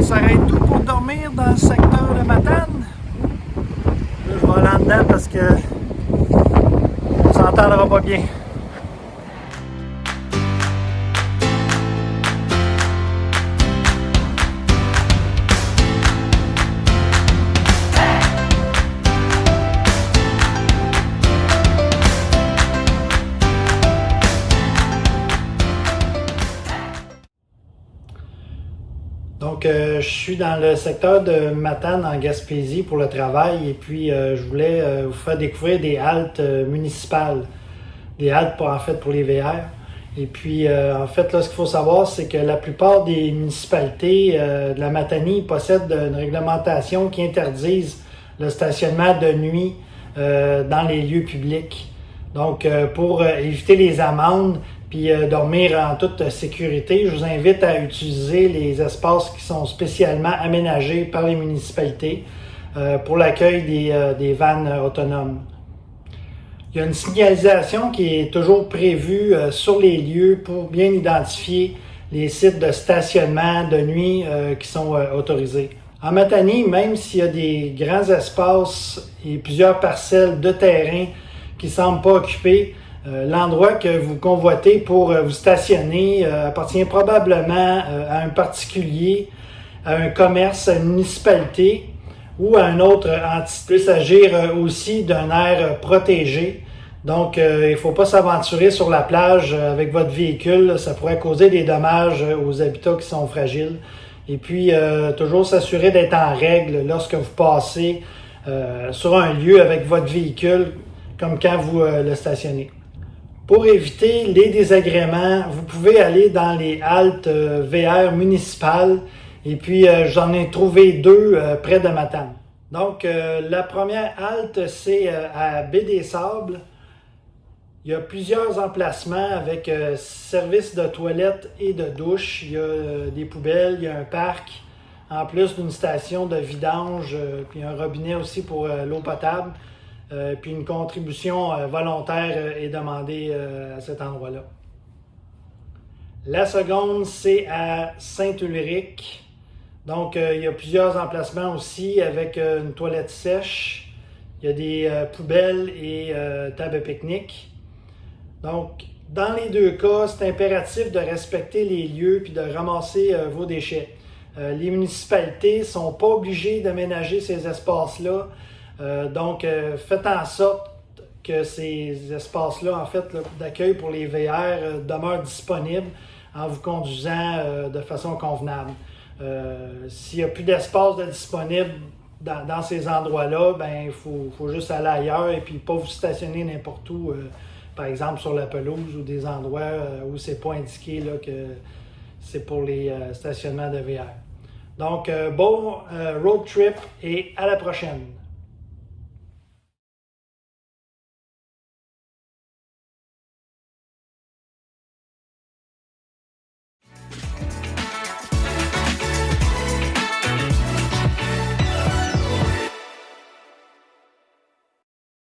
s'arrête tout pour dormir dans le secteur de Matane. Là, je vais aller en dedans parce que on s'entendra pas bien. Donc, je suis dans le secteur de Matane en Gaspésie pour le travail et puis je voulais vous faire découvrir des haltes municipales, des haltes pour les VR. Et puis, en fait, là, ce qu'il faut savoir, c'est que la plupart des municipalités de la Matanie possèdent une réglementation qui interdise le stationnement de nuit dans les lieux publics. Donc, pour éviter les amendes, puis dormir en toute sécurité, je vous invite à utiliser les espaces qui sont spécialement aménagés par les municipalités pour l'accueil des vannes autonomes. Il y a une signalisation qui est toujours prévue sur les lieux pour bien identifier les sites de stationnement de nuit qui sont autorisés. En Matanie, même s'il y a des grands espaces et plusieurs parcelles de terrain qui ne semblent pas occupés, l'endroit que vous convoitez pour vous stationner appartient probablement à un particulier, à un commerce, à une municipalité ou à une autre entité. Il peut s'agir aussi d'un aire protégé. Donc, il ne faut pas s'aventurer sur la plage avec votre véhicule. Ça pourrait causer des dommages aux habitats qui sont fragiles. Et puis, toujours s'assurer d'être en règle lorsque vous passez sur un lieu avec votre véhicule, comme quand vous le stationnez. Pour éviter les désagréments, vous pouvez aller dans les haltes VR municipales et puis j'en ai trouvé deux près de Matane. Donc la première halte, c'est à Baie-des-Sables. Il y a plusieurs emplacements avec service de toilettes et de douche. Il y a des poubelles, il y a un parc, en plus d'une station de vidange, puis un robinet aussi pour l'eau potable. Puis une contribution volontaire est demandée à cet endroit-là. La seconde, c'est à Saint-Ulrich. Donc, il y a plusieurs emplacements aussi avec une toilette sèche. Il y a des poubelles et tables pique-nique. Donc, dans les deux cas, c'est impératif de respecter les lieux puis de ramasser vos déchets. Les municipalités ne sont pas obligées d'aménager ces espaces-là. Donc, faites en sorte que ces espaces-là, en fait, d'accueil pour les VR demeurent disponibles en vous conduisant de façon convenable. S'il n'y a plus d'espace disponible dans ces endroits-là, ben il faut juste aller ailleurs et puis pas vous stationner n'importe où, par exemple sur la pelouse ou des endroits où c'est pas indiqué là, que c'est pour les stationnements de VR. Donc, bon road trip et à la prochaine!